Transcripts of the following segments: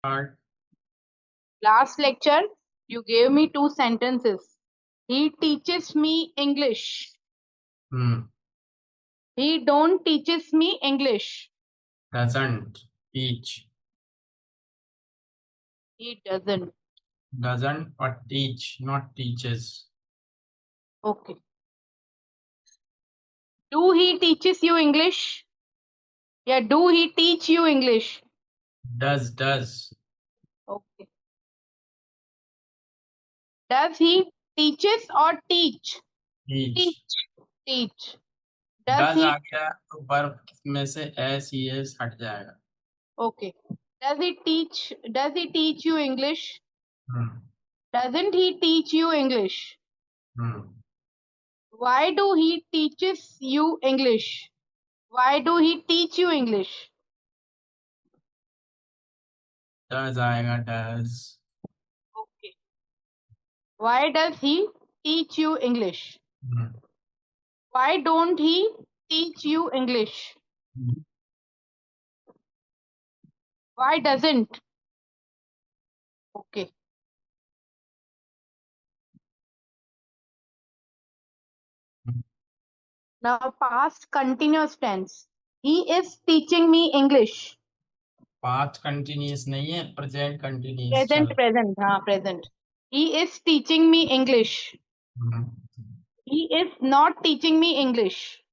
Start. Last lecture, you gave me two sentences. He teaches me English. He don't teaches me English. Doesn't teach. He doesn't. Doesn't or teach, not teaches. Okay. Do he teaches you English? Yeah, do he teach you English? Does. Okay. Does he teaches or teach? Teach. Teach. Does Does he? आ गया तो verb में से S ही S हट जाएगा. Okay. Does he teach? Does he teach you English? Doesn't he teach you English? Why do he teaches you English? Why do he teach you English? Does आएगा does. Okay. Why does he teach you English? Why don't he teach you English? Why doesn't? Okay. Now past continuous tense. He is teaching me English. Past continuous नहीं है, present continuous Present, चल. present. हाँ, present. He is teaching me English. He is not teaching me English.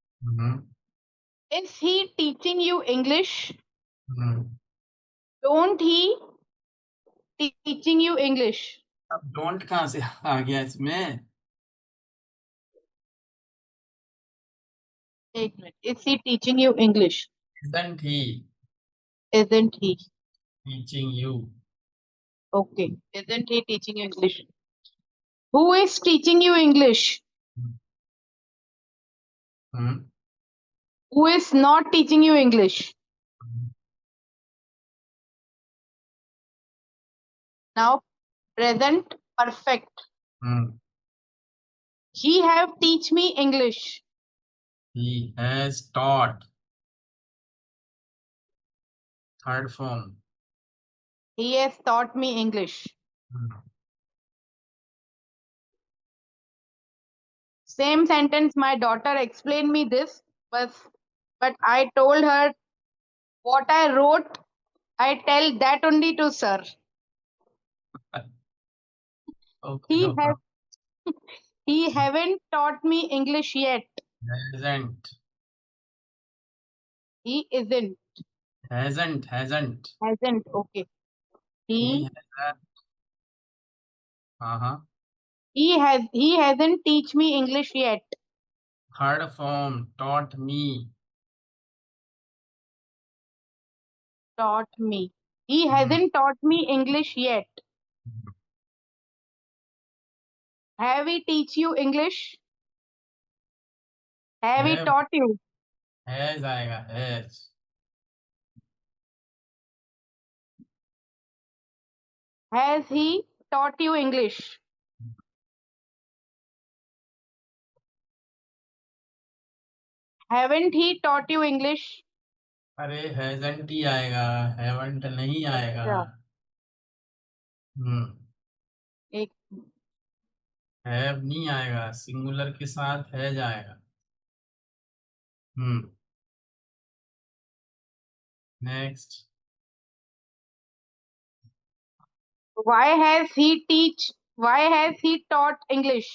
Is he teaching you English? Don't he teaching you English? अब don't कहाँ से आ गया इसमें? एक minute. Is he teaching you English? Isn't he Isn't he? teaching you? Okay. Isn't he teaching you English? Who is teaching you English? Who is not teaching you English? Now, present perfect. He have teach me English. He has taught. Third form. He has taught me English. Same sentence, my daughter explained me this, but I told her what I wrote, I tell that only to sir. Okay, He no has problem. he haven't taught me English yet. Hasn't. He isn't. Hasn't. Hasn't. Okay. He He hasn't. he hasn't teach me English yet. Third form. Taught me. Taught me. He hasn't taught me English yet. Have he teach you English? Have he taught you? Has आएगा. Has. Has he taught you English? Haven't he taught you English? अरे hasn't ही आएगा. Haven't नहीं आएगा. एक have नहीं आएगा. Singular के साथ है जाएगा. Next. Why has he teach? Why has he taught English?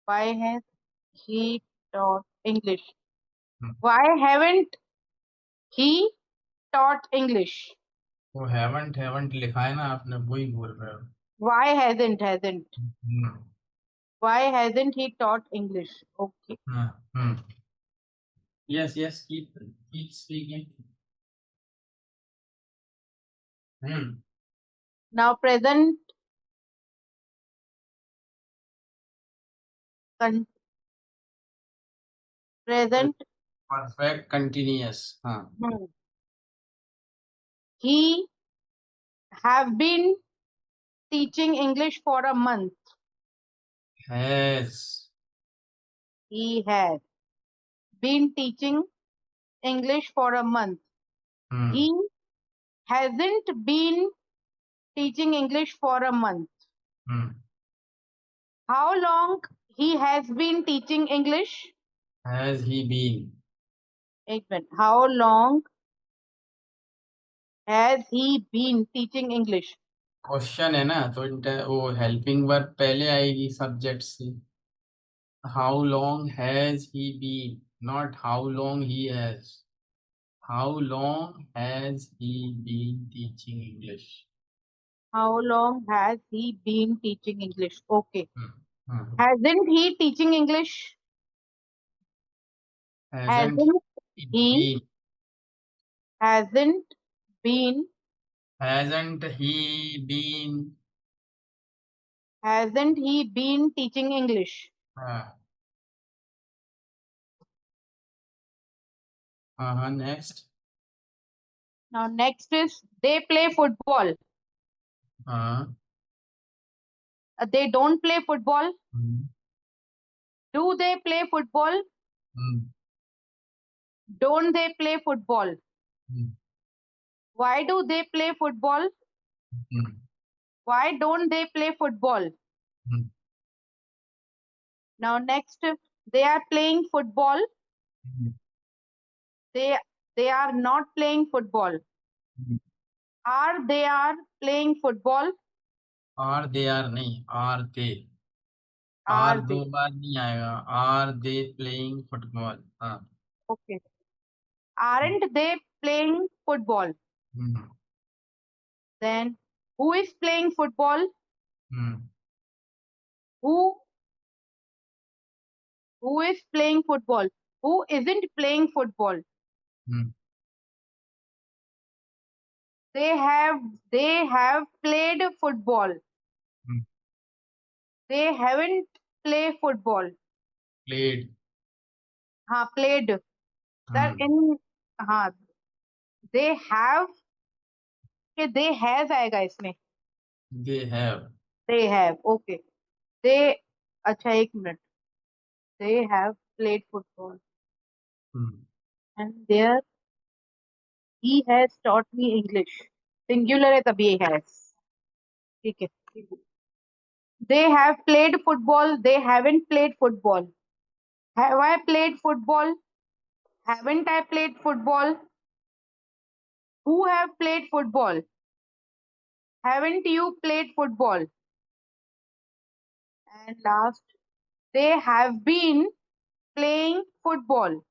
Why has he taught English? Why haven't he taught English? वो haven't लिखा है ना आपने, वही बोल रहे हो. Why hasn't? Why hasn't he taught English? Okay. Yes, keep speaking. Now present present Perfect continuous. He have been teaching English for a month. Has. He has been teaching English for a month. He hasn't been teaching English for a month. How long he has been teaching English? Has he been? एक minute. How long has he been teaching English? Question है ना, तो वो helping verb पहले आएगी subject से. How long has he been, not how long he has. How long has he been teaching English. How long has he been teaching English? Okay. Hasn't he teaching English? Hasn't He been. hasn't been. Hasn't he been? Hasn't he been teaching English? Next. Now next is they play football. They don't play football. Do they play football? Don't they play football? Why do they play football? Why don't they play football? Now next, they are playing football. They are not playing football. Are they are playing football? Are they are नहीं, are they. Are दो they? बार नहीं आएगा. Are they playing football? हाँ. Okay. Aren't they playing football? Then who is playing football? Who is playing football? Who isn't playing football? They have played football. They haven't played football. Played. हाँ, played. That in हाँ, they have के they has आएगा इसमें. They have. They have. Okay. They अच्छा एक minute. They have played football. And there he has taught me English. Singular है तभी has. ठीक है. They have played football. They haven't played football. Have I played football? Haven't I played football? Who have played football? Haven't you played football? And last, they have been playing football.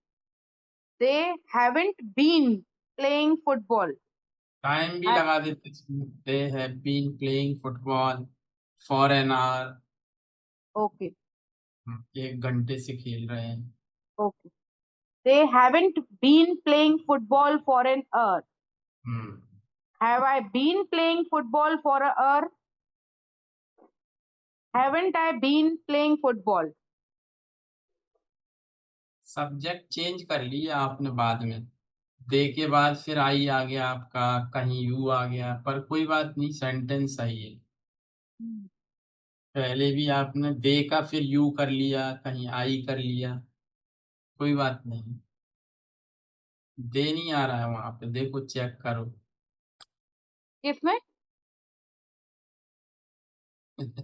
They haven't been playing football. Time भी लगा देते इसमें. They have been playing football for an hour. Okay. 1 घंटे से खेल रहे हैं. Okay. They haven't been playing football for an hour. Have I been playing football for an hour? Haven't I been playing football? Subject change कर लिया आपने बाद में. दे के बाद फिर आई आ गया आपका, कहीं यू आ गया, पर कोई बात नहीं, सेंटेंस सही है. पहले भी आपने दे का फिर यू कर लिया, कहीं आई कर लिया, कोई बात नहीं. दे नहीं आ रहा है वहां पे, देखो चेक करो. किसमें?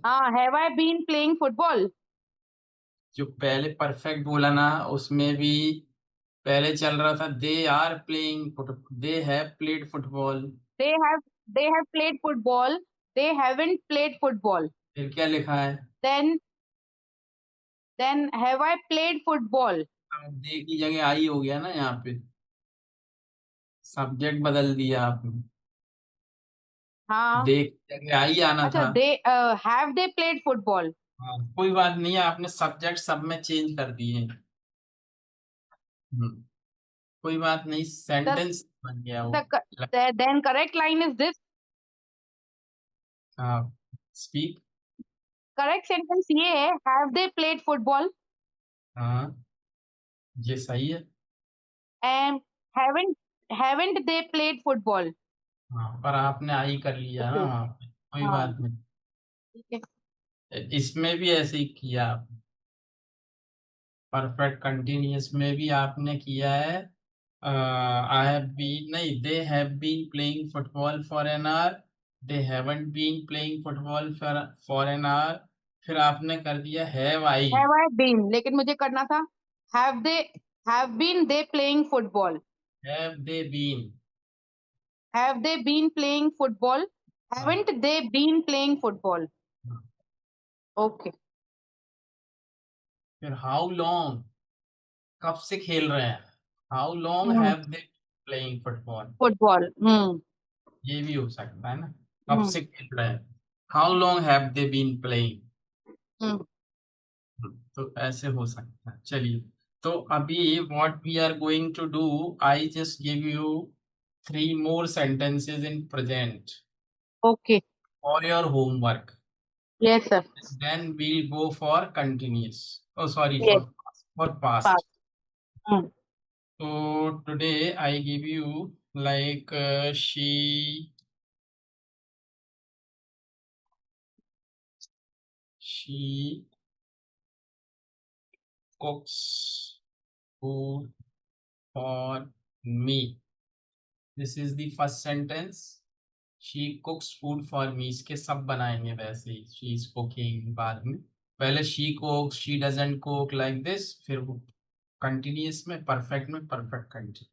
हाँ, have I been playing football? जो पहले परफेक्ट बोला ना, उसमें भी पहले चल रहा था they are playing, they have played football. They have played football. They haven't played football. फिर क्या लिखा है? Then have I played football? अब दे की जगह आई हो गया ना यहाँ पे, सब्जेक्ट बदल दिया आपने. हाँ. दे की जगह आई आना अच्छा, था. they have they played football? हाँ, कोई बात नहीं है, आपने सब्जेक्ट सब में चेंज कर दिए. कोई बात नहीं, सेंटेंस बन गया वो. Then correct line is this. हाँ, स्पीक. Correct sentence ये है, have they played football? हाँ, ये सही है. And haven't they played football? हाँ, पर आपने आई कर लिया ना वहाँ पे, कोई हाँ. बात नहीं. ठीक है. इसमें भी ऐसे ही किया आप. परफेक्ट कंटिन्यूअस में भी आपने किया है, I have been, नहीं, they have been playing football for an hour. They haven't been playing football for an hour. फिर आपने कर दिया have I. Have I been, लेकिन मुझे करना था have been they playing football. Have they been? Have they been playing football? हाँ, Haven't they been playing football? हाँ. Okay. फिर how long? कब से खेल रहे हैं? How long Hmm. have they been playing football? Football. Hmm. ये भी हो सकता है ना, कब Hmm. से खेल रहे हैं? How long have they been playing? Hmm. तो ऐसे हो सकता है। चलिए, तो अभी what we are going to do, I just give you 3 more sentences in present Okay. for your homework. Yes, sir. Then we'll go for continuous. Oh, sorry, Yes. for Past. past. Hmm. So today I give you like she cooks food for me. This is the first sentence. She कुक्स food for me, इसके सब बनाएंगे वैसे ही, she is cooking बाद में। पहले she कुक्स, she doesn't cook, like this. फिर वो continuous में, परफेक्ट में, परफेक्ट कंटिन्यू,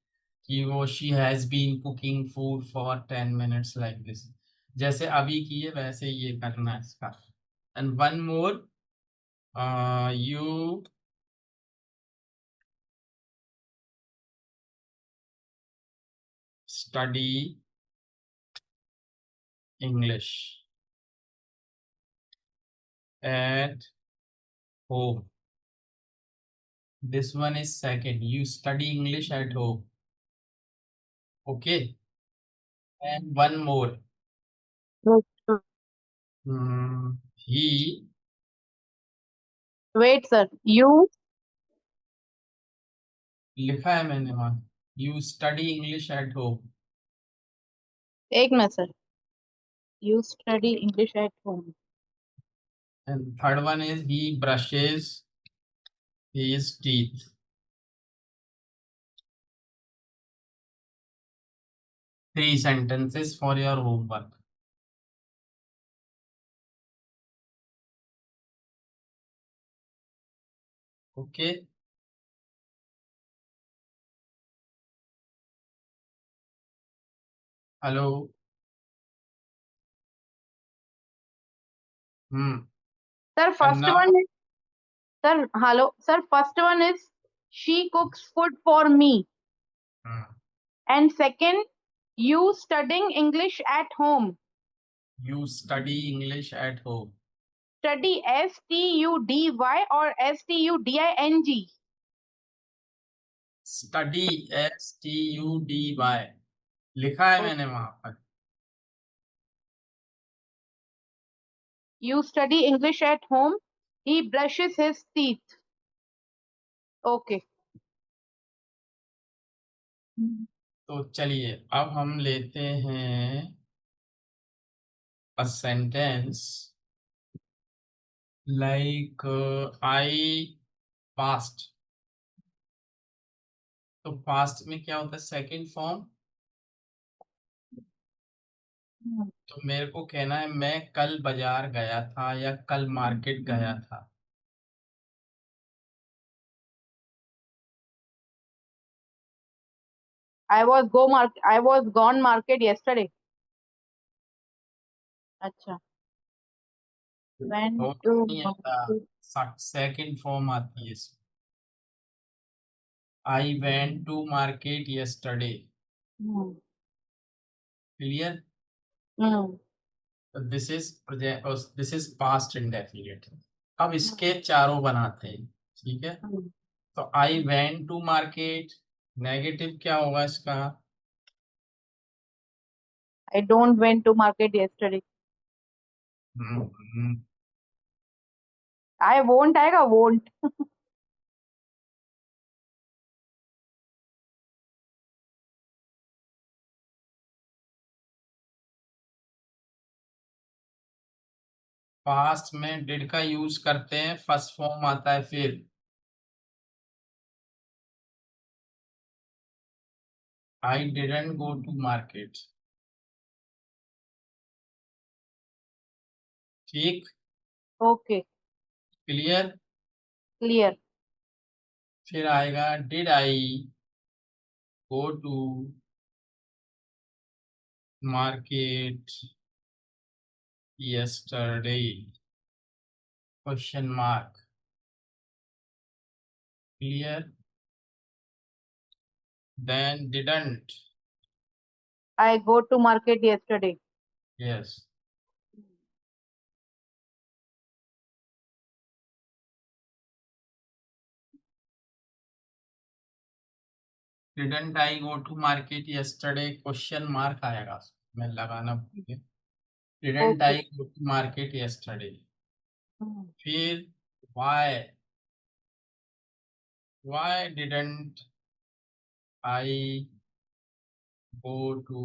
कि वो she has been cooking food for 10 minutes, like this. जैसे अभी किए वैसे ये करना है इसका। And one more, you study English at home. This one is second. You study English at home. Okay. And one more. Wait, He wait, sir. You लिखा है मैंने वहाँ. You study English at home. एक minute sir. You study English at home. And third one is he brushes his teeth. Three sentences for your homework. Okay. Hello. Sir, And first now, one is, sir, hello. Sir, first one is she cooks food for me. hmm, And second, you studying English at home. you study English at home. Study STUDY or STUDING. Study STUDY. लिखा है मैंने वहाँ पर. You study English at home. He brushes his teeth. Okay. तो चलिए अब हम लेते हैं a sentence like I passed. तो पास्ट में क्या होता है? Second form. तो मेरे को कहना है मैं कल बाजार गया था या कल मार्केट गया था. I was gone market yesterday. अच्छा. Went तो to नहीं आता, market. सेकंड फॉर्म आती है इसमें. I went to market yesterday. Hmm. Clear? Hmm. This is past indefinite. अब इसके चारों बनाते हैं. ठीक है. Hmm. तो I went to market, negative क्या होगा इसका? I don't went to market yesterday. Hmm, I won't आएगा won't. पास्ट में डिड का यूज करते हैं, फर्स्ट फॉर्म आता है फिर. I didn't go to market. ठीक, ओके, क्लियर। क्लियर। फिर आएगा did I go to market yesterday, question mark. Clear. Then didn't. I go to market yesterday. Yes. Didn't I go to market yesterday, question mark आएगा, मैं लगाना भूल गया। Didn't okay. I go to market yesterday. Hmm, फिर why, why didn't I go to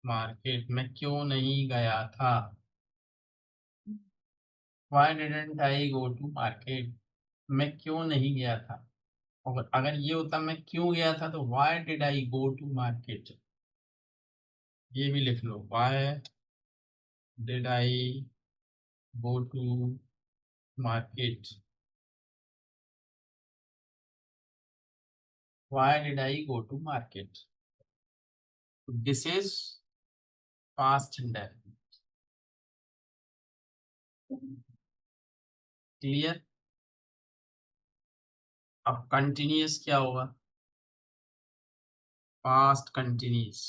market, मैं क्यों नहीं गया था। Why didn't I go to market, मैं क्यों नहीं गया था। और अगर ये होता मैं क्यों गया था तो why did I go to market, ये भी लिख लो, why did I go to market, why did I go to market. This is past indefinite. Clear. अब कंटिन्यूअस क्या होगा, पास्ट कंटिन्यूअस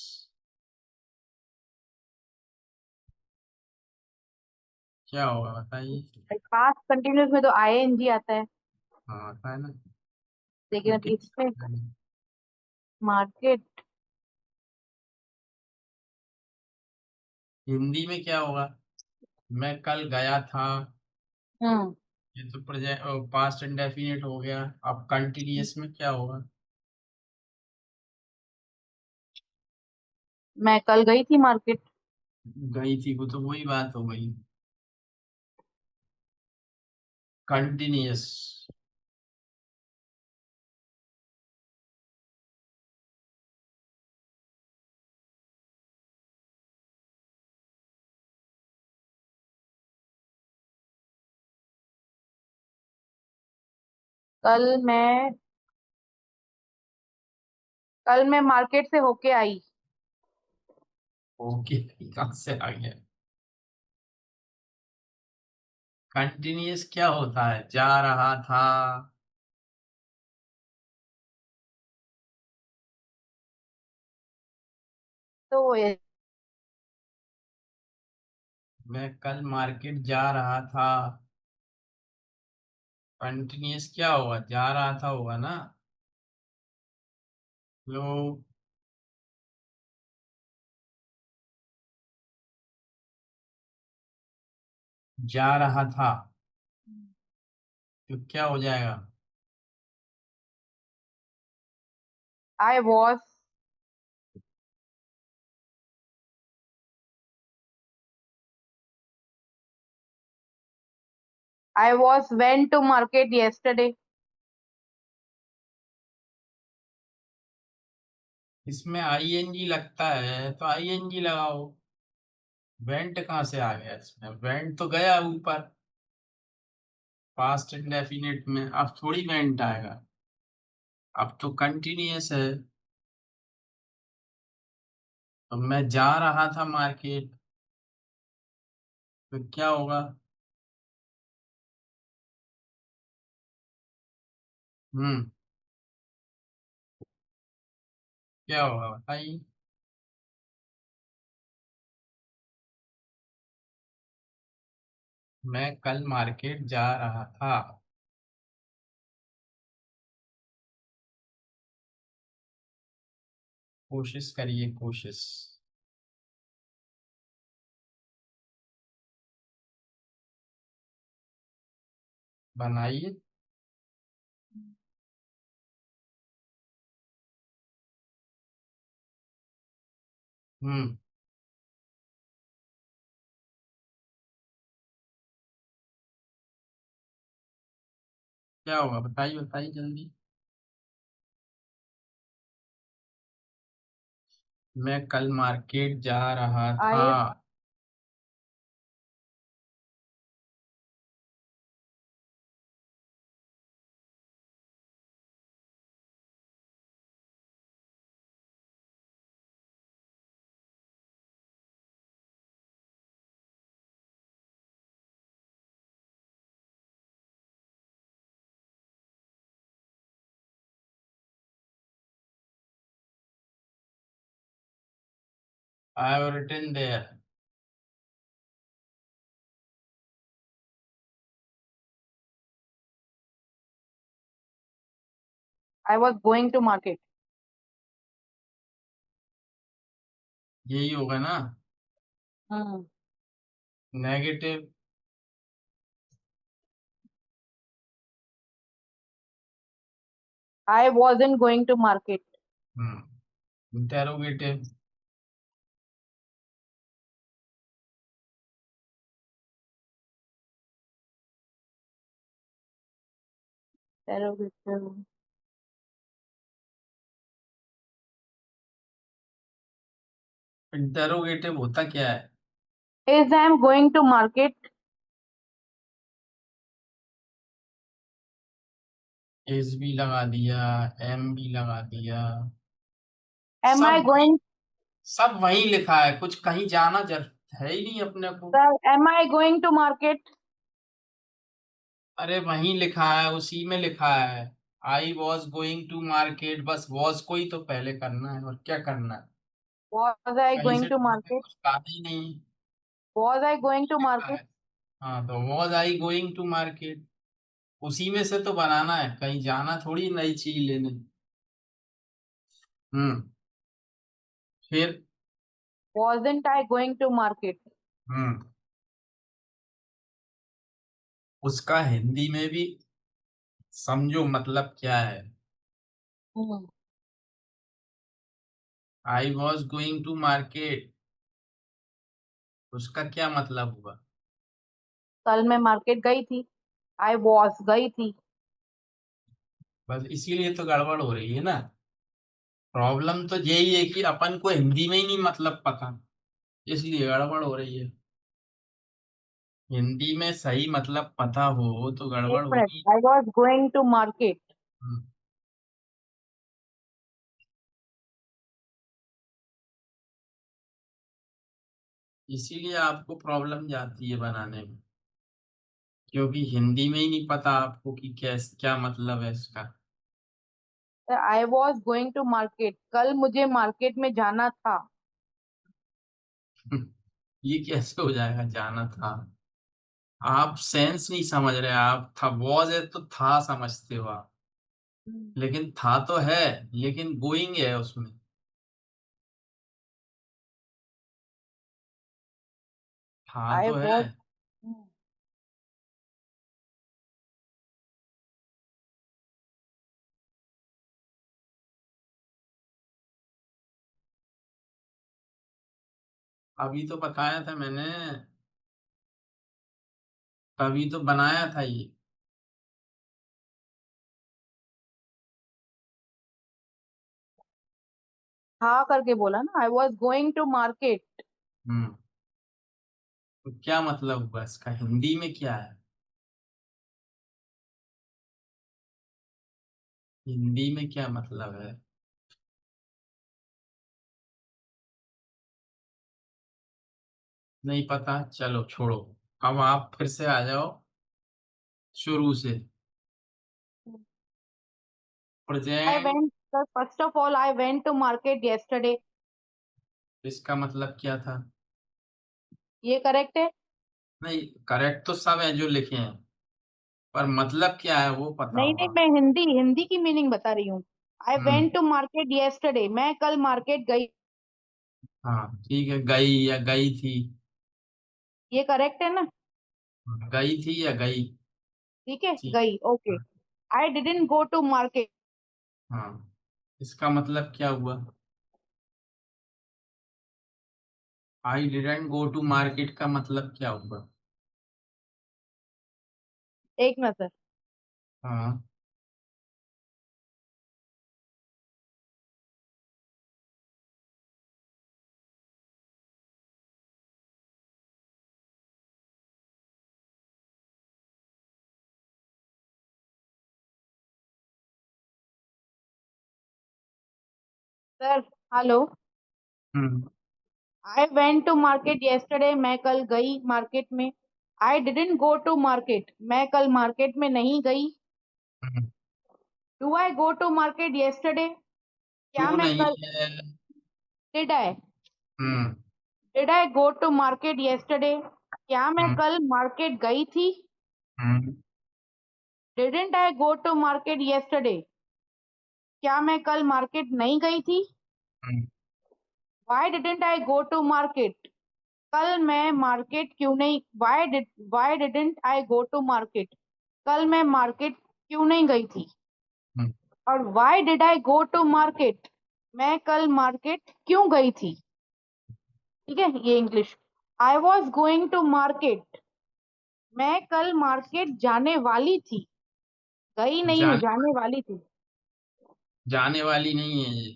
क्या होगा बताइए। पास्ट कंटिन्यूस में तो आईएनजी आता है, हाँ आता है ना, लेकिन अब लेकिन इसमें मार्केट। हिंदी में क्या होगा, मैं कल गया था, हम्म। ये तो प्रेजेंट पास्ट इंडेफिनिट हो गया। अब कंटिन्यूअस में क्या होगा, मैं कल गई थी मार्केट। गई थी, वो तो वही बात हो गई, कंटिन्यूअस। कल मैं कल मैं मार्केट से होके आई। ओके, कहाँ से आ गया। कंटिन्यूअस क्या होता है, जा रहा था, तो ये मैं कल मार्केट जा रहा था। कंटिन्यूअस क्या होगा, जा रहा था होगा ना, लो, जा रहा था, तो क्या हो जाएगा, I was I was went to market yesterday. इसमें आईएनजी लगता है तो आईएनजी लगाओ, वेंट कहाँ से आ गया, इसमें वेंट तो गया ऊपर पास्ट इंडेफिनिट में, अब थोड़ी वेंट आएगा, अब तो कंटिन्यूअस है। तो मैं जा रहा था मार्केट, तो क्या होगा, हम्म, क्या होगा बताइए। मैं कल मार्केट जा रहा था, कोशिश करिए कोशिश, बनाइए। हम्म, क्या होगा बताइए बताइए जल्दी। मैं कल मार्केट जा रहा था। I I have written there. was going to market. यही होगा ना। Hmm. Negative. I wasn't going to market. Interrogative. Interrogative. Interrogative होता क्या है? Is I am going to market. Is भी लगा दिया, एम भी लगा दिया। Am सब I वही, going, सब वही लिखा है, कुछ कहीं जाना जर है ही नहीं अपने को। sir, am I going to market? अरे वही लिखा है, उसी में लिखा है। I was going to market, बस वॉज को ही तो पहले करना है, और क्या करना है। Was I कहीं going से to ढूंढ के market? कुछ लाना ही नहीं। Was I going to लिखा market? है। हाँ, तो was I going to market, उसी में से तो बनाना है, कहीं जाना थोड़ी नई चीज लेने। हम्म। फिर। Wasn't I going to market? हम्म। उसका हिंदी में भी समझो मतलब क्या है। Hmm. I was going to market, उसका क्या मतलब हुआ? कल मैं मार्केट गई थी। I was गई थी। बस इसीलिए तो गड़बड़ हो रही है ना। प्रॉब्लम तो यही है कि अपन को हिंदी में ही नहीं मतलब पता, इसलिए गड़बड़ हो रही है। हिंदी में सही मतलब पता हो तो एक गड़बड़ मिनट। होगी। I was going to market. हम्म, इसीलिए आपको प्रॉब्लम जाती है बनाने में, क्योंकि हिंदी में ही नहीं पता आपको कि क्या मतलब है इसका। I was going to market. कल मुझे मार्केट में जाना था। ये कैसे हो जाएगा, जाना था? आप सेंस नहीं समझ रहे, आप था वॉज है तो था समझते हो आप, लेकिन था तो है, लेकिन गोइंग है उसमें। था I तो was. है। अभी तो बताया था मैंने, तभी तो बनाया था ये। हाँ करके बोला ना। I was going to market. हम्म। तो क्या मतलब हुआ इसका, हिंदी में क्या है? हिंदी में क्या मतलब है? नहीं पता, चलो छोड़ो। अब आप फिर से आ जाओ शुरू से। I present. went. Sir, first of all, I went to market yesterday. इसका मतलब क्या था? ये करेक्ट है? नहीं, करेक्ट तो सब है जो लिखे हैं, पर मतलब क्या है वो पता नहीं नहीं, होगा। मैं हिंदी हिंदी की मीनिंग बता रही हूँ। I hmm. Went to market yesterday. मैं कल मार्केट गई। हाँ ठीक है, गई या गई थी। ये करेक्ट है ना? गई थी या गई। ठीक है, ठीक। गई। Okay. I didn't go to market. हाँ, इसका मतलब क्या हुआ? I didn't go to market का मतलब क्या हुआ? एक मिनट सर। हाँ। Sir hello. Hmm I went to market yesterday, मैं कल गई मार्केट में। I didn't go to market, मैं कल मार्केट में नहीं गई। Hmm. Do I go to market yesterday, क्या तू मैं नहीं कल है। Did I hmm did I go to market yesterday, क्या मैं हम्म कल मार्केट गई थी। हम्म didn't I go to market yesterday, क्या मैं कल मार्केट नहीं गई थी। हम्म। Why didn't I go to market, कल मैं मार्केट क्यों नहीं, why didn't I go to market, कल मैं मार्केट क्यों नहीं गई थी। हम्म। और why did I go to market, मैं कल मार्केट क्यों गई थी। ठीक है, ये English. I was going to market, मैं कल मार्केट जाने वाली थी। गई नहीं हूँ, जाने जाने वाली थी। जाने वाली नहीं है ये।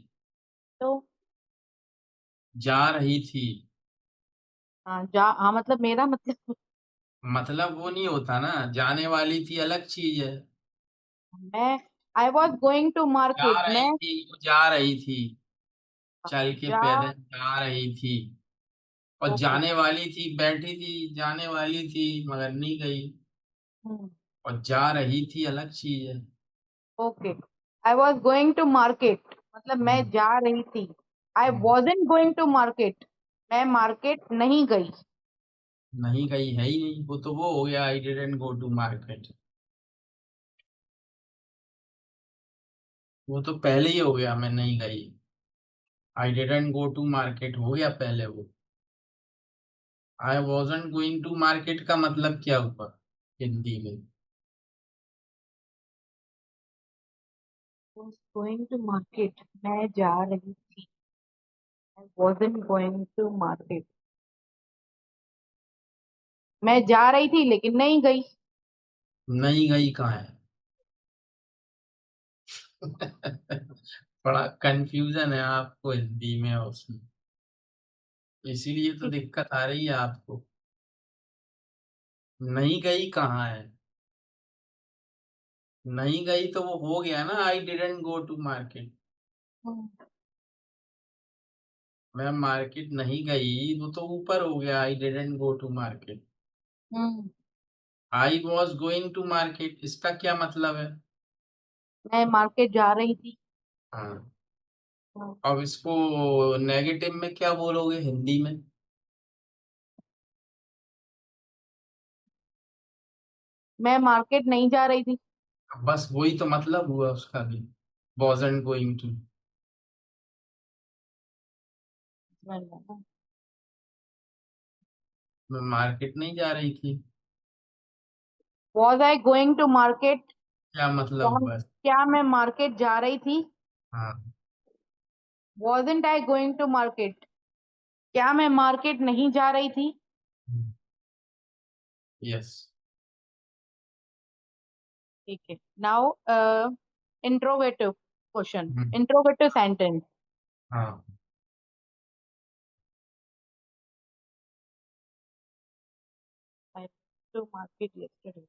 तो जा रही थी। हाँ हाँ मतलब मेरा मतलब, मतलब वो नहीं होता ना, जाने वाली थी अलग चीज है। मैं आई वॉज गोइंग टू जा मार्केट, मैं रही थी, वो जा रही थी, चल के जा पैदल जा रही थी। और ओके। जाने वाली थी, बैठी थी, जाने वाली थी मगर नहीं गई। और जा रही थी अलग चीज है। Okay, I was going to market मतलब मैं हम्म, जा रही थी। I hmm. Wasn't going to market, मैं मार्केट नहीं गई। नहीं गई है ही नहीं, वो तो वो हो गया, I didn't go to market. वो तो पहले ही हो गया, मैं नहीं गई। I didn't go to market हो गया पहले वो। I wasn't going to market का मतलब क्या हुआ हिंदी में? वॉज गोइंग टू मार्केट, मैं जा रही थी। आई वॉजन गोइंग टू मार्केट, मैं जा रही थी लेकिन नहीं गई। नहीं गई कहाँ है? बड़ा कंफ्यूजन है आपको हिंदी में और उसमें, इसीलिए तो दिक्कत आ रही है आपको। नहीं गई कहाँ है? नहीं गई तो वो हो गया ना, I didn't go to market. हम्म मैं मार्केट नहीं गई, वो तो ऊपर हो गया, I didn't go to market. हम्म, I was going to market, इसका क्या मतलब है? मैं मार्केट जा रही थी। हाँ। हम्म, अब इसको नेगेटिव में क्या बोलोगे हिंदी में? मैं मार्केट नहीं जा रही थी। बस वही तो मतलब हुआ उसका भी, वॉजंट गोइंग टू। मैं मार्केट नहीं जा रही थी। Was I going to market, क्या मतलब हुआ? क्या मैं मार्केट जा रही थी। हाँ। Wasn't I going to market, क्या मैं मार्केट नहीं जा रही थी। यस। ठीक है, now interrogative question, interrogative sentence. हाँ। I to market yesterday,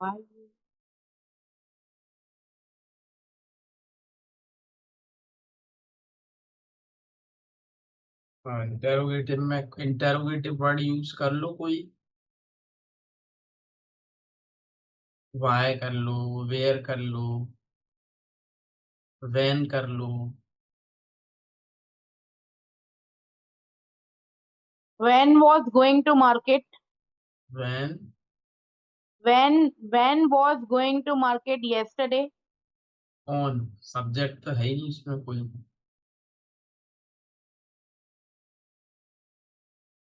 why you. हाँ, इंटेरोगेटिव में इंटेरोगेटिव वर्ड यूज कर लो कोई। वाई कर लो, वेयर कर लो, वैन कर लो। When was going to market, when. When was going to market yesterday। On. Subject तो है ही नहीं इसमें कोई,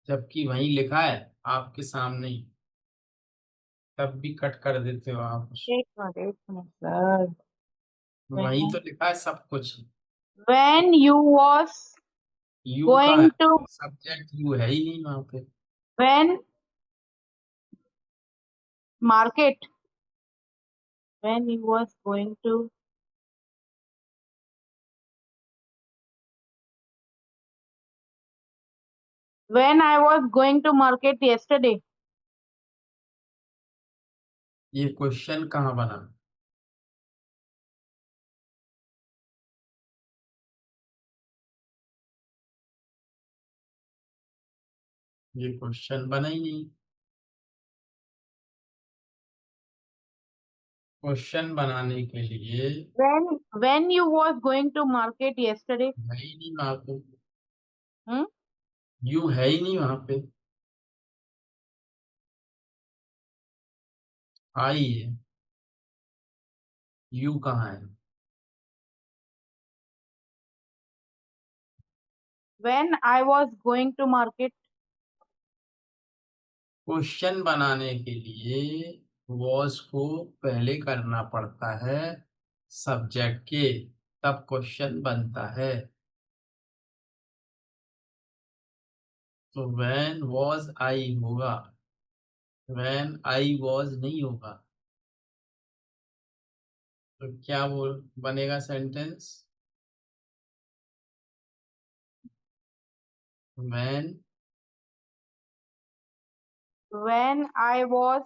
जबकि वही लिखा है आपके सामने ही, तब भी कट कर देते हो आप। एक मिनट सर। वही तो लिखा है सब कुछ। व्हेन यू वॉज यू का है, गोइंग टू, सब्जेक्ट यू है ही नहीं वहां पे। When market, when you was going to, when I was going to market yesterday। ये क्वेश्चन कहाँ बना? ये क्वेश्चन बना ही नहीं। क्वेश्चन बनाने के लिए When you was going to market yesterday? है ही नहीं वहां पे। Hmm? यू है ही नहीं वहां पे। आई है। यू कहाँ है? When I was going to market? Question बनाने के लिए वॉज को पहले करना पड़ता है सब्जेक्ट के, तब क्वेश्चन बनता है। तो व्हेन वॉज आई होगा, व्हेन आई वॉज नहीं होगा। तो क्या बोल बनेगा sentence? When When I was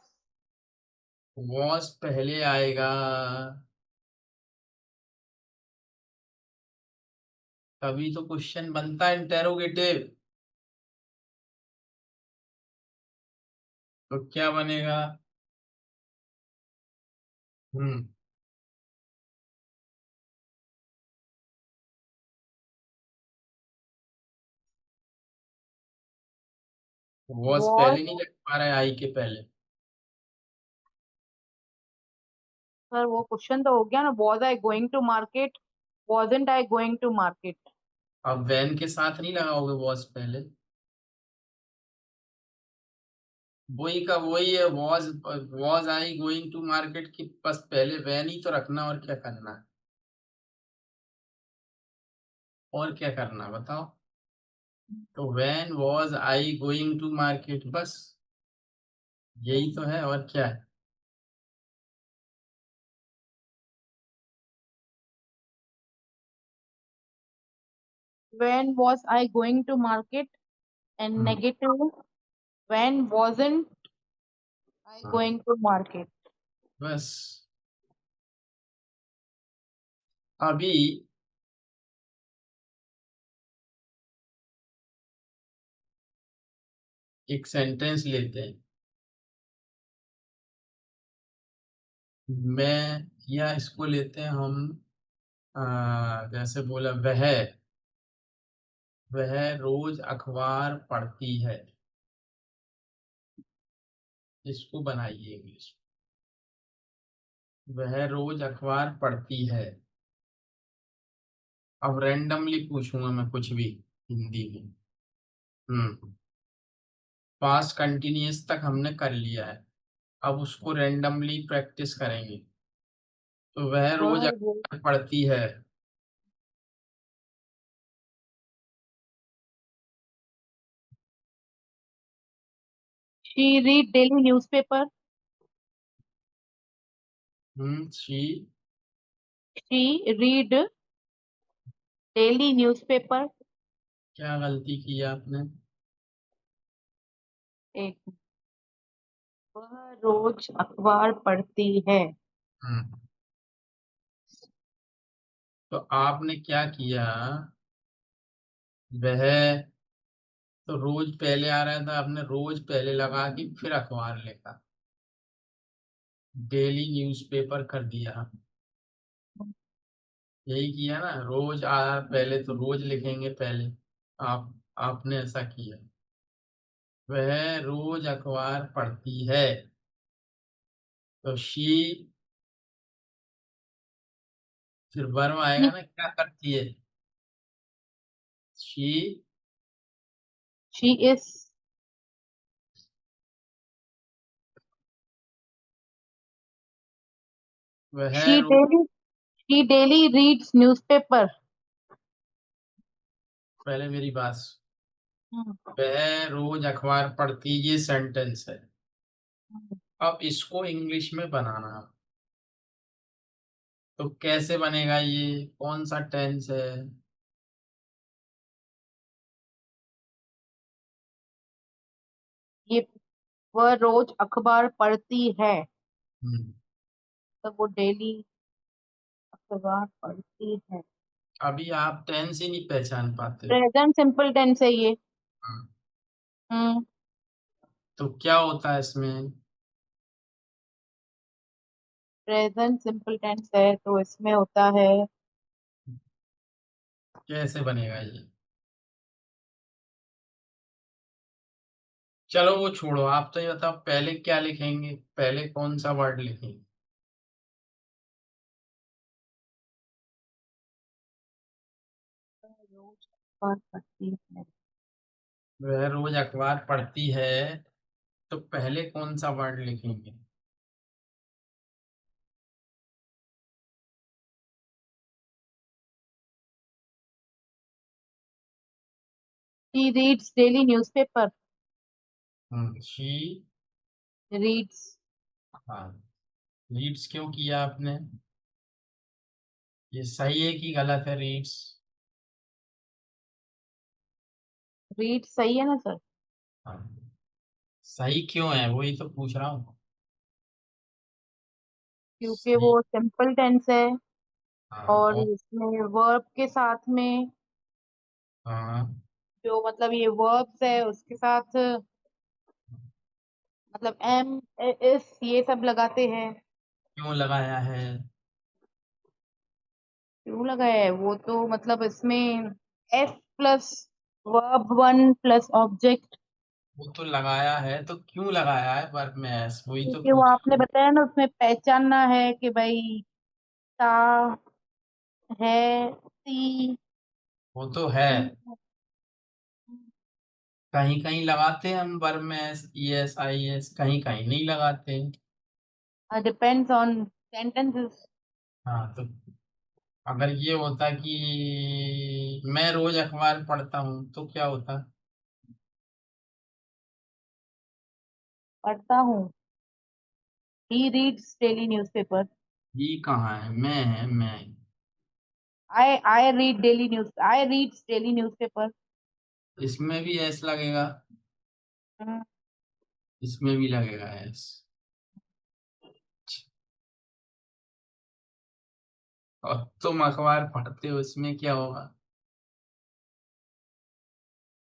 was पहले आएगा, तभी तो क्वेश्चन बनता है इंटेरोगेटिव। तो क्या बनेगा? हम्म वॉज was पहले नहीं लग पा रहा है आई के पहले। सर वो क्वेश्चन तो हो गया ना, was I going to market? Wasn't I going to market? अब वैन के साथ नहीं लगाओगे वॉज पहले। वही का वही है, was I going to market की, बस पहले वैन ही तो रखना, और क्या करना है? और क्या करना है बताओ? तो when was I going to market, बस यही तो है, और क्या है? When was I going to market? And hmm, negative, when wasn't I हाँ, going to market? बस। अभी एक सेंटेंस लेते हैं। मैं, या इसको लेते हैं हम, जैसे बोला वह रोज अखबार पढ़ती है। इसको बनाइए इंग्लिश। वह रोज अखबार पढ़ती है। अब रैंडमली पूछूंगा मैं कुछ भी हिंदी में। पास्ट कंटिन्यूअस तक हमने कर लिया है, अब उसको रैंडमली प्रैक्टिस करेंगे। तो वह रोज वह अखबार पढ़ती है। she read daily newspaper. She. She read daily newspaper. क्या गलती की आपने? एक, वह रोज अखबार पढ़ती है। हम्म, तो आपने क्या किया? वह तो रोज पहले आ रहा था, आपने रोज पहले लगा के फिर अखबार लिखा, डेली न्यूज़पेपर कर दिया। यही किया ना, रोज आ पहले तो रोज लिखेंगे पहले। आप आपने ऐसा किया। वह रोज अखबार पढ़ती है। तो शी, फिर वर्ब आएगा ना, क्या करती है? शी। She is वह she रोज, daily she daily reads newspaper. पहले मेरी बात हम्म, वह रोज अखबार पढ़ती, ये सेंटेंस है। हम्म। अब इसको इंग्लिश में बनाना है। तो कैसे बनेगा? ये कौन सा टेंस है? ये वह रोज अखबार पढ़ती है, हम्म, तो वो डेली अखबार पढ़ती है। अभी आप टेंस ही नहीं पहचान पाते। प्रेजेंट सिंपल टेंस है ये। हाँ, हम्म तो क्या होता है इसमें? प्रेजेंट सिंपल टेंस है तो इसमें होता है कैसे बनेगा ये? चलो वो छोड़ो, आप तो ये बताओ पहले क्या लिखेंगे, पहले कौन सा वर्ड लिखेंगे? रोज और पढ़ती है। वह रोज अखबार पढ़ती है, तो पहले कौन सा वर्ड लिखेंगे? She reads daily newspaper. She. Reads. हाँ, रीड्स क्यों किया आपने? ये सही है कि गलत है रीड्स? Reads सही है ना सर? हाँ, सही क्यों है वही तो पूछ रहा हूँ। क्योंकि सही। वो सिंपल टेंस है हाँ और इसमें वर्ब के साथ में हाँ। जो मतलब ये वर्ब्स है उसके साथ मतलब एम इस ये सब लगाते हैं। क्यों लगाया है? क्यों लगाया है वो तो मतलब इसमें S plus verb one plus object. वो तो लगाया है, तो क्यों लगाया है वर्ब में एस, वही तो क्योंकि वो पूछ रहा आपने हूँ। बताया ना उसमें पहचानना है कि भाई ता है सी वो तो है। सी कहीं कहीं लगाते हैं हम वर्ब में S, E S I S, कहीं कहीं नहीं लगाते। Depends on sentences. हाँ, तो अगर ये होता कि मैं रोज अखबार पढ़ता हूँ तो क्या होता? पढ़ता हूँ। He reads daily newspaper. ये कहाँ है, मैं है मैं। I read daily news I reads daily newspaper. इसमें भी एस लगेगा, इसमें भी लगेगा एस। और तुम अखबार पढ़ते हो, इसमें क्या होगा?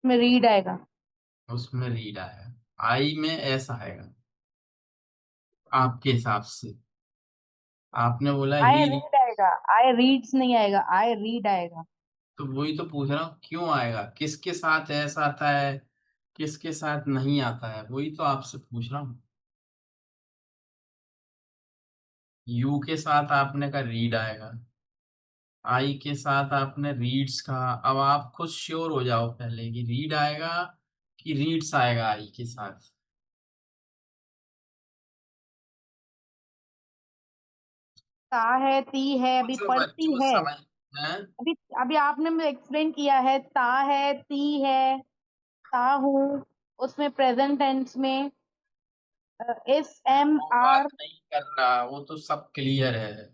में रीड आएगा। उसमें रीड आएगा, आई में एस आएगा आपके हिसाब से। आपने बोला आई ही री, रीड आएगा। आई रीड्स नहीं आएगा आई रीड आएगा। तो वही तो पूछ रहा हूँ क्यों आएगा, किसके साथ एस आता है, किसके साथ नहीं आता है, वही तो आपसे पूछ रहा हूँ। यू के साथ आपने का रीड आएगा, आई के साथ आपने रीड्स कहा, अब आप खुद श्योर हो जाओ पहले कि रीड आएगा कि रीड्स आएगा आई के साथ। ता है ती है अभी जो पढ़ती बच्चों है। समझ हैं। अभी अभी आपने मुझे एक्सप्लेन किया है ता है ती है ता हूँ। उसमें प्रेजेंट टेंस में एस एम वो बात आर। नहीं कर रहा, वो तो सब क्लियर है।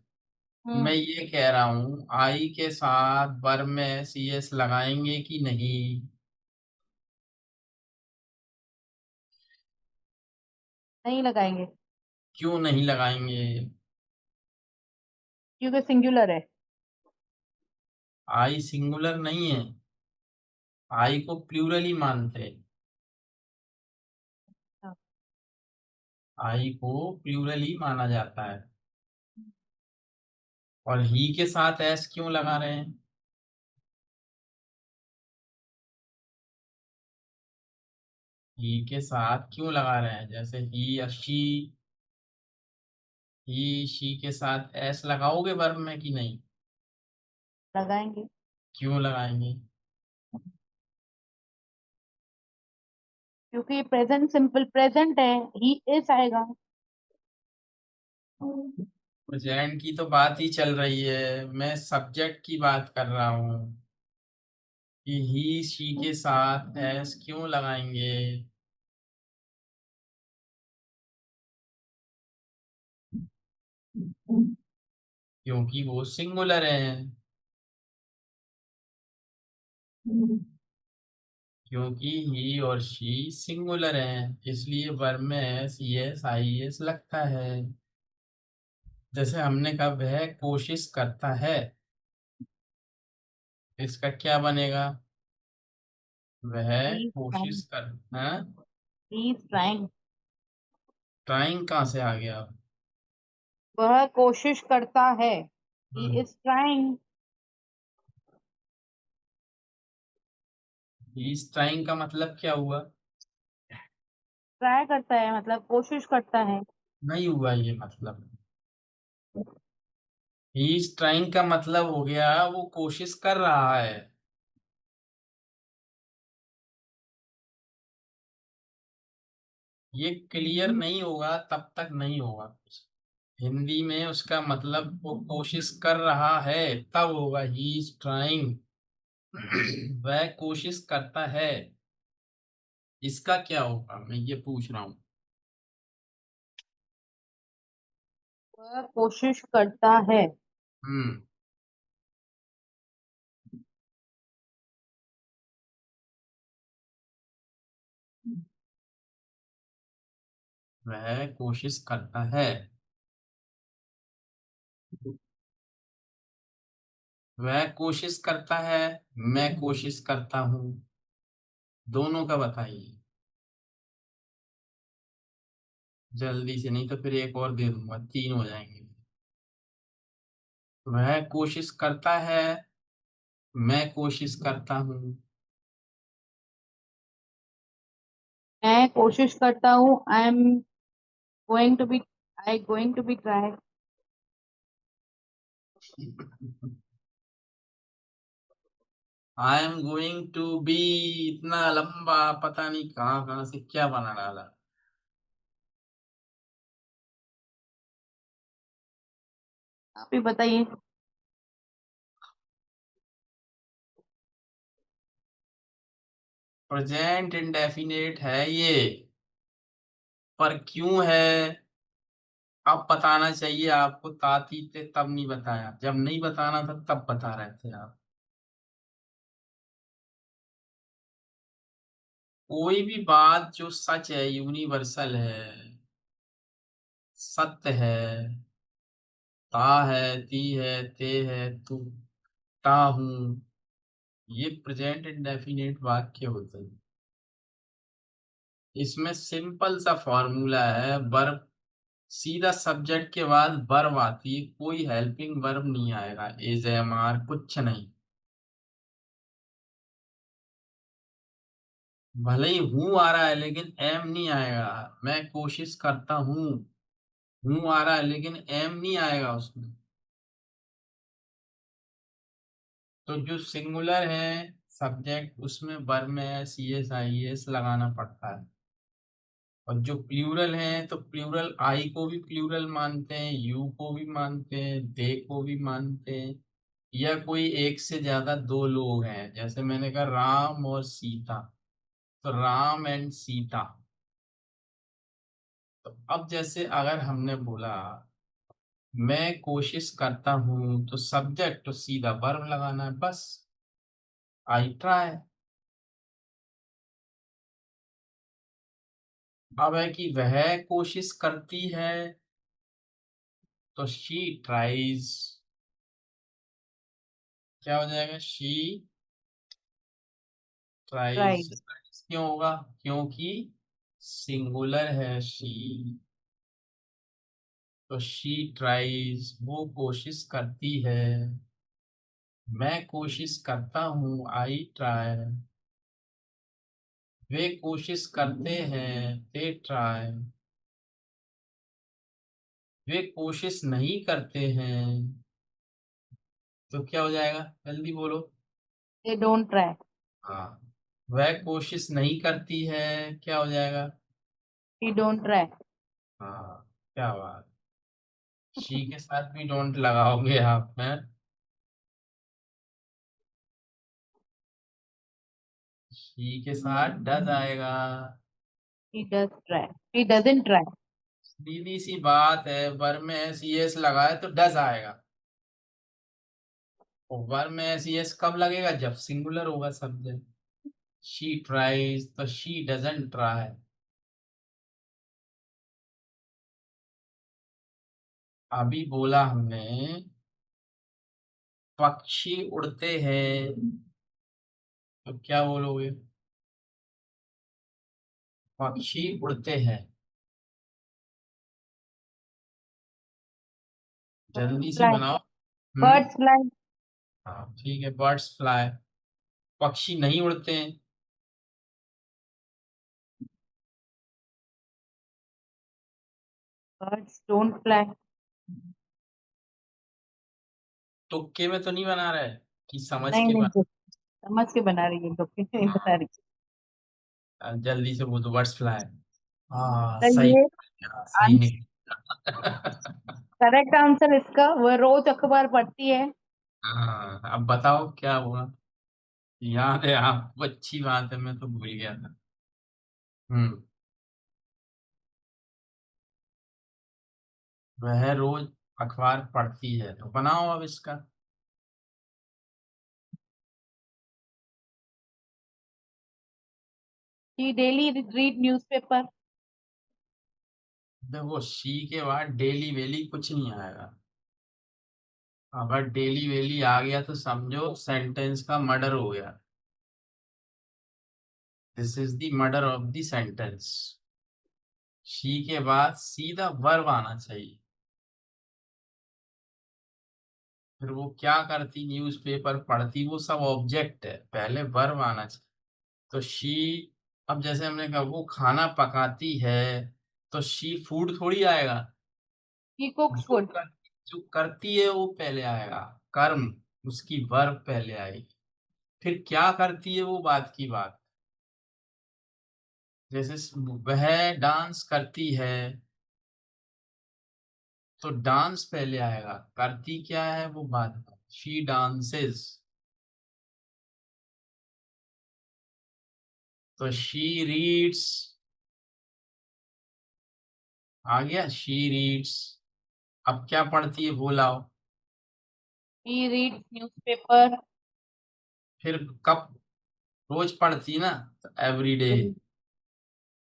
मैं ये कह रहा हूँ आई के साथ वर्ब में सी एस लगाएंगे कि नहीं? नहीं लगाएंगे क्यों नहीं लगाएंगे? क्योंकि सिंगुलर है। आई सिंगुलर नहीं है, आई को प्लूरल ही मानते हैं। हाँ, आई को प्लूरल ही माना जाता है। और ही के साथ एस क्यों लगा रहे हैं? ही के साथ क्यों लगा रहे हैं, जैसे ही या शी, ही शी के साथ एस लगाओगे वर्ब में कि नहीं? लगाएंगे क्यों लगाएंगे? क्योंकि प्रेजेंट सिंपल प्रेजेंट है ही इज आएगा। प्रेजेंट की तो बात ही चल रही है, मैं सब्जेक्ट की बात कर रहा हूँ कि ही शी के साथ एस क्यों लगाएंगे? क्योंकि वो सिंगुलर है। क्योंकि ही और शी सिंगुलर हैं, इसलिए वर्ब में S E S I S लगता है। जैसे हमने कहा वह कोशिश करता है, इसका क्या बनेगा? वह ही कोशिश कर, हाँ? He is trying. ट्राइंग कहाँ से आ गया? वह कोशिश करता है। ही हम्म। Is trying. इस ट्राइंग का मतलब क्या हुआ? ट्राई करता है मतलब कोशिश करता है। नहीं हुआ ये मतलब। इस ट्राइंग का मतलब हो गया वो कोशिश कर रहा है। ये क्लियर नहीं होगा तब तक नहीं होगा कुछ। हिंदी में उसका मतलब वो कोशिश कर रहा है तब होगा ही इज ट्राइंग। वह कोशिश करता है। इसका क्या होगा मैं ये पूछ रहा हूँ। वह कोशिश करता है। हम्म। वह कोशिश करता है। वह कोशिश करता है। मैं कोशिश करता हूँ। दोनों का बताइए। जल्दी से नहीं तो फिर एक और दे दूंगा 3 हो जाएंगे। वह कोशिश करता है। मैं कोशिश करता हूँ। मैं कोशिश करता हूँ। I am going to be. I going to be try. I am going to be. इतना लंबा पता नहीं कहाँ कहाँ से क्या बना डाला। आप ही बताइए। प्रेजेंट इंडेफिनेट है ये। पर क्यों है? अब बताना चाहिए आपको ताती थे तब नहीं बताया जब नहीं बताना था तब बता रहे थे आप। कोई भी बात जो सच है यूनिवर्सल है। सत्य है। ता है ती है ते है तू ता हूं। ये प्रेजेंट इंडेफिनेट वाक्य होते हैं। इसमें सिंपल सा फॉर्मूला है वर्ब। सीधा सब्जेक्ट के बाद वर्ब आती है कोई हेल्पिंग वर्ब नहीं आएगा एज एम आर कुछ नहीं। भले ही हूं आ रहा है लेकिन एम नहीं आएगा। मैं कोशिश करता हूँ। हूं आ रहा है लेकिन एम नहीं आएगा उसमें। तो जो सिंगुलर है सब्जेक्ट उसमें वर्ब में सी एस आई एस लगाना पड़ता है। और जो प्लूरल है तो प्लूरल आई को भी प्लूरल मानते हैं यू को भी मानते हैं दे को भी मानते हैं। या कोई एक से ज्यादा दो लोग हैं जैसे मैंने कहा राम और सीता। तो राम एंड सीता। तो अब जैसे अगर हमने बोला मैं कोशिश करता हूं तो सब्जेक्ट तो सीधा वर्ब लगाना है बस। I try. अब है कि वह कोशिश करती है तो शी ट्राइज। क्या हो जाएगा शी ट्राइज। ट्राई। क्यों होगा? क्योंकि सिंगुलर है शी। तो शी ट्राइज वो कोशिश करती है। मैं कोशिश करता हूँ आई ट्राई। वे कोशिश करते हैं दे ट्राई। वे कोशिश नहीं करते हैं। तो क्या हो जाएगा जल्दी बोलो। They don't try. हाँ। वह कोशिश नहीं करती है। क्या हो जाएगा? She don't try. हाँ। क्या बात। शी के साथ भी डोंट लगाओगे आप में। शी के साथ डज आएगा। She does try. She doesn't try. सीधी सी बात है वर्ब में एस ई एस लगाए तो डज आएगा। और वर्ब में एस ई एस कब लगेगा जब सिंगुलर होगा सब्जेक्ट। शी ट्राइज तो शी डजंट ट्राई। अभी बोला हमने पक्षी उड़ते हैं। तो क्या बोलोगे? पक्षी उड़ते हैं। जल्दी से फ्लाई। बनाओ। Birds fly. हाँ ठीक है, बर्ड्स फ्लाई। पक्षी नहीं उड़ते हैं। Birds don't fly. तुक्के में तो नहीं बना रहा है कि समझ नहीं के नहीं, बना। जो समझ के बना रही है, तो नहीं बता रही। जल्दी से बोलो, बर्ड्स फ्लाई। हाँ तो सही। ये सही निकला। करेक्ट आंसर इसका, वह रोज अखबार पढ़ती है। हाँ अब बताओ क्या हुआ। याद है आपको, अच्छी बात है, मैं तो भूल गया था। हम्म। वह रोज अखबार पढ़ती है, तो बनाओ अब इसका। She daily read newspaper. देखो शी के बाद डेली वेली कुछ नहीं आएगा। अगर डेली वेली आ गया तो समझो सेंटेंस का मर्डर हो गया। This is the murder of the sentence. She के बाद सीधा वर्ब आना चाहिए। फिर वो क्या करती, न्यूज़पेपर पढ़ती, वो सब ऑब्जेक्ट है, पहले वर्ब आना चाहिए। तो शी, अब जैसे हमने कहा वो खाना पकाती है, तो शी फूड थोड़ी आएगा। शी कुक्स जो फूड। कर, जो करती है वो पहले आएगा, कर्म, उसकी वर्ब पहले आएगी। फिर क्या करती है वो बात की बात। जैसे वह डांस करती है, तो डांस पहले आएगा, करती क्या है वो बाद में। शी डांसेस, तो शी रीड्स आ गया, शी रीड्स। अब क्या पढ़ती है बोलाओ। She reads newspaper. फिर कब, रोज पढ़ती ना, तो एवरी डे।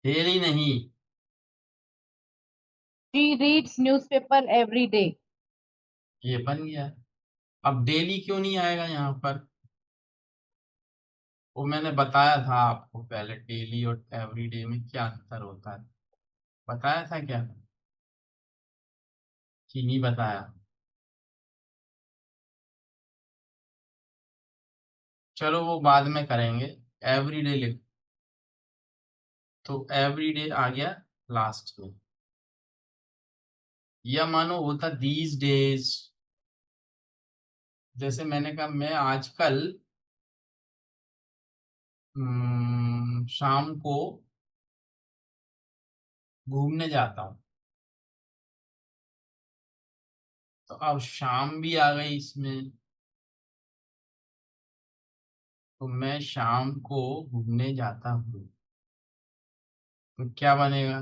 डेली नहीं। She reads newspaper every day. ये बन गया। अब डेली क्यों नहीं आएगा यहाँ पर। वो मैंने बताया था आपको पहले, डेली और एवरी डे में क्या अंतर होता है। बताया था क्या कि नहीं बताया। चलो वो बाद में करेंगे। एवरी डे लिख, तो एवरी डे आ गया लास्ट में। या मानो होता दीज डेज। जैसे मैंने कहा मैं आजकल शाम को घूमने जाता हूँ। तो अब शाम भी आ गई इसमें, तो मैं शाम को घूमने जाता हूँ, तो क्या बनेगा।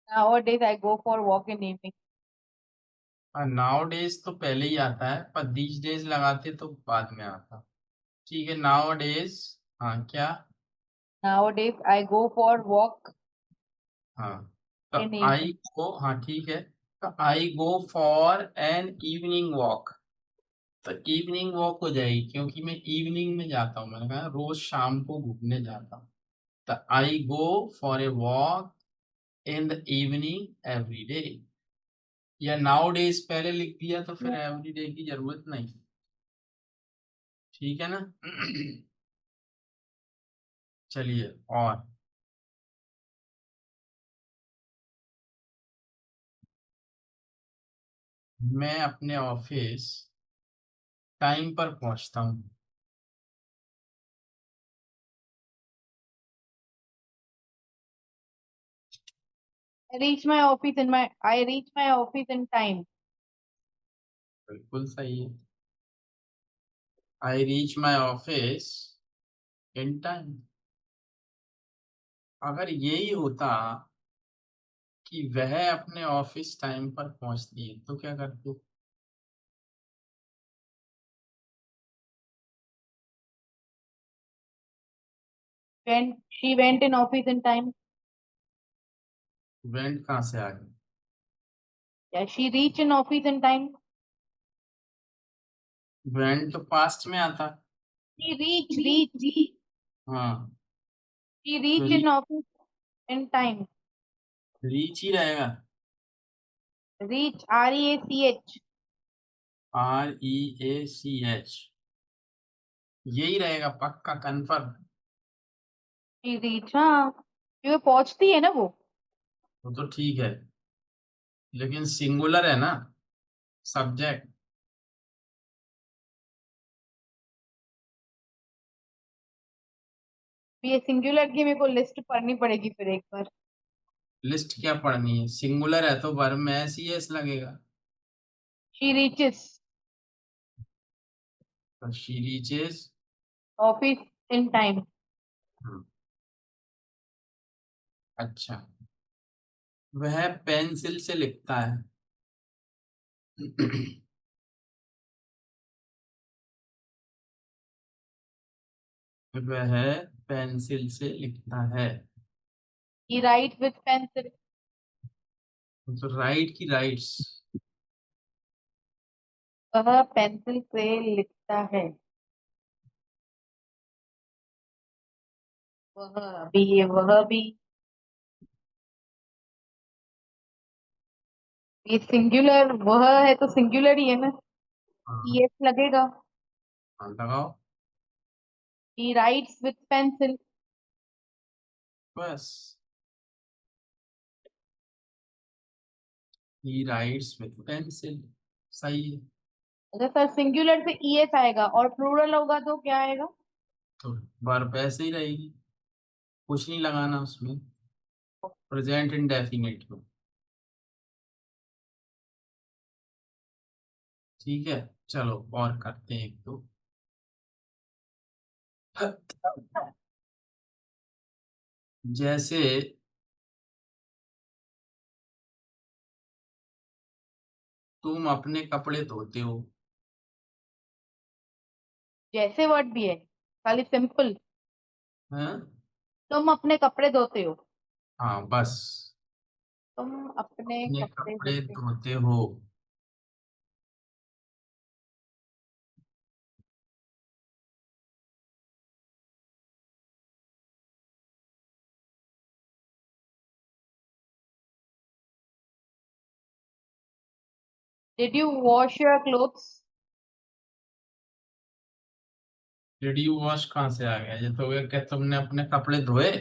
Nowadays I go for walk in evening. Now days तो पहले ही आता है, पर दीज डेज लगाते तो बाद में आता। ठीक है, नाउ डेज। हाँ क्या। Nowadays I go for walk हाँ तो in आई evening. गो, हाँ ठीक है, तो I go for an evening walk. तो इवनिंग वॉक हो जाएगी, क्योंकि मैं इवनिंग में जाता हूँ, मैंने कहा रोज शाम को घूमने जाता हूँ। तो I go for a walk in the evening every day. या नाउ डेज पहले लिख दिया तो फिर एवरी डे की जरूरत नहीं। ठीक है ना। चलिए और। मैं अपने ऑफिस टाइम पर पहुंचता हूँ। I reach my office in time. बिल्कुल सही है। I reach my office in time. अगर यही होता कि वह अपने ऑफिस टाइम पर पहुंचती है, तो क्या करते। When she went in office in time. Went कहाँ से आ गई। या she reach in office in time. Went तो पास्ट में आता। शी रीच रीच हाँ, शी तो reach in office in time. Reach ही रहेगा। Reach REACH। REACH, यही रहेगा पक्का कंफर्म। शी रीच, हाँ क्योंकि पहुंचती है ना वो। वो तो ठीक है, लेकिन सिंगुलर है ना सब्जेक्ट। ये सिंगुलर की मेरे को लिस्ट पढ़नी पड़ेगी फिर एक बार। लिस्ट क्या पढ़नी है, सिंगुलर है तो वर्ब में SES लगेगा। शी रीचेस तो she reaches. Office in time. अच्छा, वह पेंसिल से लिखता है। वह पेंसिल से लिखता है। ही राइट विथ पेंसिल। तो राइट की राइट्स। वह पेंसिल से लिखता है। वह भी है, वह भी। ये सिंगुलर वह है तो सिंगुलर ही है ना। हाँ, ES लगेगा। हाँ, लगाओ। ही राइट्स विथ पेंसिल। बस, ही राइट्स विथ पेंसिल, सही है। अगर सर सिंगुलर से ES आएगा और प्लूरल होगा तो क्या आएगा? तो वर्ब ऐसे ही रहेगी, कुछ नहीं लगाना उसमें, प्रेजेंट इंडेफिनिट में। ठीक है, चलो और करते हैं एक दो। जैसे तुम अपने कपड़े धोते हो। जैसे वर्ड भी है, खाली सिंपल। हैं? तुम अपने कपड़े धोते हो। हाँ बस, तुम अपने अपने कपड़े कपड़े धोते हो। धोते हो। Did you wash your clothes? Did you wash कहाँ से आ गया, ये तो हो गया क्या तुमने अपने कपड़े धोए।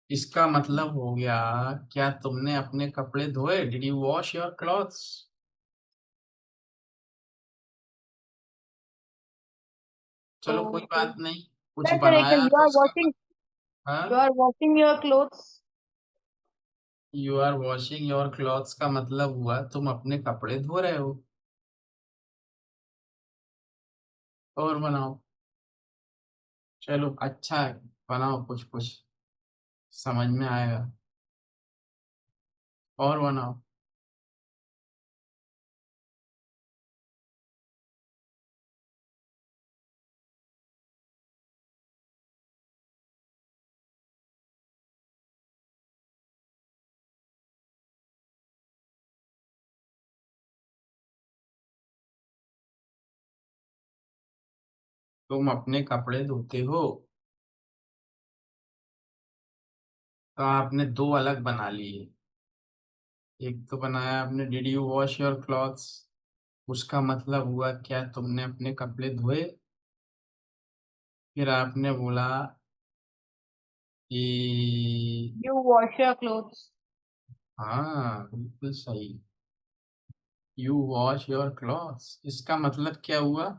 इसका मतलब हो गया, क्या तुमने अपने कपड़े धोए, did you wash your clothes. चलो कोई तो बात नहीं, कुछ सर सर एक बनाया यू तो आर उसका वॉशिंग, यू हाँ। Are washing your clothes. You are washing your clothes का मतलब हुआ तुम अपने कपड़े धो रहे हो। और बनाओ, चलो अच्छा है, बनाओ कुछ कुछ समझ में आएगा। और बनाओ। तुम अपने कपड़े धोते हो, तो आपने दो अलग बना लिए। एक तो बनाया आपने did you wash your clothes, उसका मतलब हुआ क्या तुमने अपने कपड़े धोए। फिर आपने बोला कि यू वॉश योर क्लोथ्स। हाँ बिल्कुल सही, यू वॉश योर क्लॉथ्स, इसका मतलब क्या हुआ।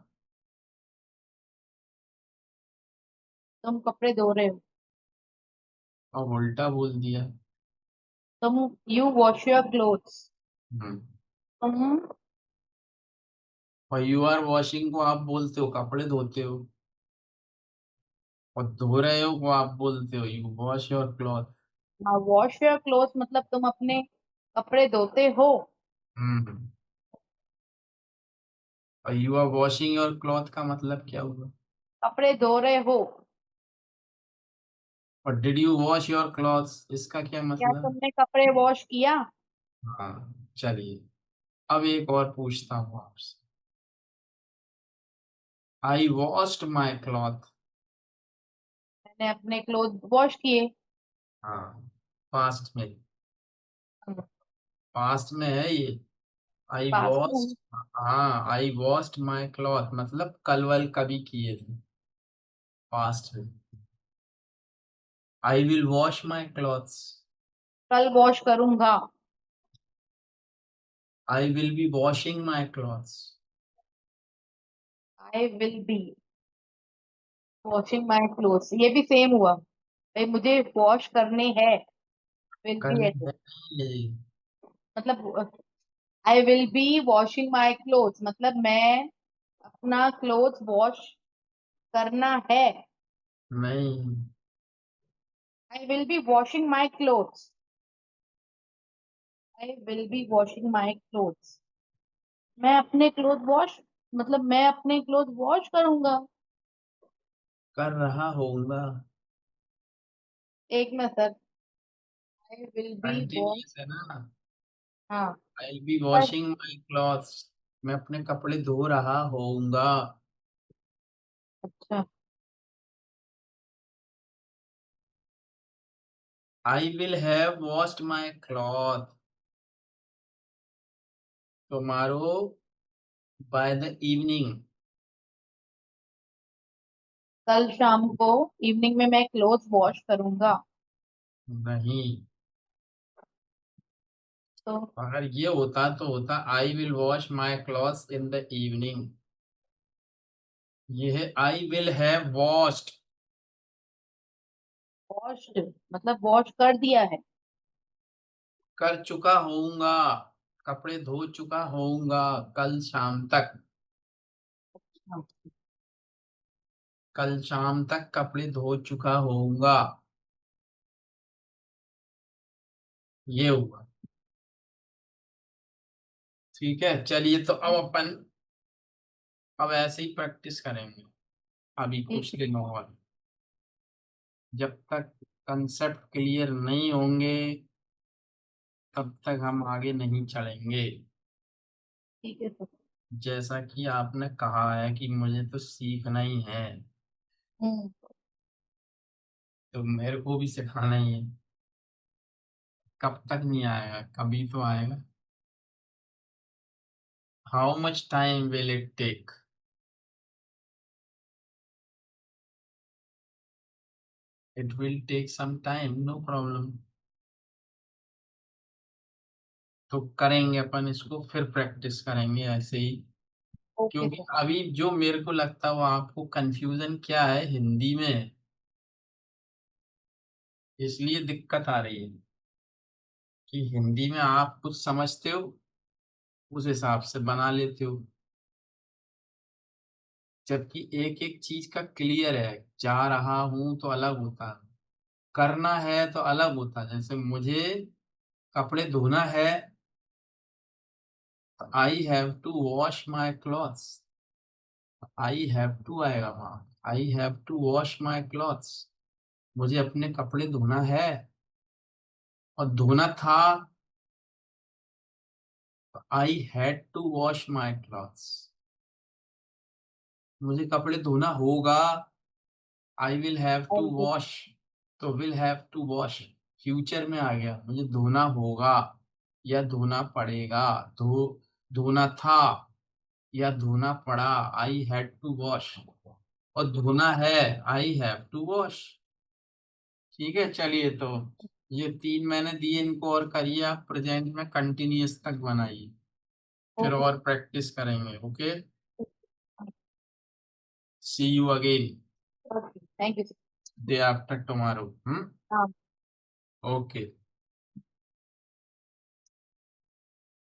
तुम कपड़े धो रहे हो। अब उल्टा बोल दिया। तुम यू वॉश योर क्लोथ्स। हम्म। तुम और यू आर वॉशिंग को आप बोलते हो कपड़े धोते हो, और धो रहे हो को आप बोलते हो you wash your cloth. Wash your clothes मतलब तुम अपने कपड़े धोते हो। हम्म। और you are washing your cloth का मतलब क्या हुआ। कपड़े धो रहे हो। और did you wash your clothes, इसका क्या क्या मतलब? तुमने कपड़े वॉश किया? हाँ चलिए, अब एक और पूछता हूँ आपसे। आई वॉश्ड माई क्लॉथ। मैंने अपने क्लोथ वॉश किए। हाँ, पास्ट में, हम्म, पास्ट में है ये। आई पास में। वॉश्ड, हाँ आई वॉश्ड माई क्लॉथ मतलब कल वल कभी किए थे, पास्ट में। आई विल वॉश माई क्लॉथ्स। कल वॉश करूंगा। I will be washing my clothes. I will be washing my clothes, ये भी सेम हुआ भाई, मुझे वॉश करने हैं। विल बी करने ऐसे, हैं ये। मतलब I will be washing my clothes मतलब मैं अपना क्लोथ्स वॉश करना है। नहीं, I will be washing my clothes. I will be washing my clothes, मैं अपने क्लोथ वॉश, मतलब मैं अपने क्लोथ वॉश करूंगा। कर रहा होऊंगा। एक minute sir. I will be wash, continuous है ना। हाँ। आई विल बी पर वॉशिंग माई क्लॉथ्स, मैं अपने कपड़े धो रहा होऊंगा। अच्छा, आई will have washed my cloth tomorrow by the evening. कल शाम को इवनिंग में मैं क्लोथ वॉश करूंगा। नहीं, तो अगर ये होता तो होता आई will wash my clothes in the evening. ये है आई विल हैव वॉश्ड, वॉश्ड मतलब वॉश कर दिया है। कर चुका होऊंगा, कपड़े धो चुका होऊंगा कल शाम तक। हाँ, कल शाम तक कपड़े धो चुका होऊंगा, ये हुआ। ठीक है, चलिए तो अब अपन अब ऐसे ही प्रैक्टिस करेंगे अभी ठीक कुछ है। दिनों और, जब तक कंसेप्ट क्लियर नहीं होंगे तब तक हम आगे नहीं चलेंगे। ठीक है सर। जैसा कि आपने कहा है कि मुझे तो सीखना ही है, हम्म। तो मेरे को भी सिखाना ही है। कब तक नहीं आएगा, कभी तो आएगा। How much time will it take? It will take some time, no problem. तो करेंगे अपन इसको, फिर प्रैक्टिस करेंगे ऐसे ही। ओके क्योंकि सर। अभी जो मेरे को लगता है वो आपको कंफ्यूजन क्या है हिंदी में, इसलिए दिक्कत आ रही है कि हिंदी में आप कुछ समझते हो, उस हिसाब से बना लेते हो, जबकि एक एक चीज का क्लियर है। जा रहा हूं तो अलग होता है, करना है तो अलग होता है। जैसे मुझे कपड़े धोना है तो I have to wash my clothes, I have to आएगा वहां, I have to wash my clothes. मुझे अपने कपड़े धोना है और धोना था, I had to wash my clothes. मुझे कपड़े धोना होगा, I will have to I will, wash, तो will have to wash future में आ गया। मुझे धोना होगा या धोना पड़ेगा, धोना था या धोना पड़ा, आई हैड टू वॉश। और धोना है, आई हैव टू वॉश। ठीक है, चलिए तो ये तीन मैंने दिए, इनको और करिए आप प्रेजेंट में कंटिन्यूअस तक बनाइए, फिर ओके। और प्रैक्टिस करेंगे। Okay, see you again okay, thank you sir. Day after tomorrow. हाँ। ओके।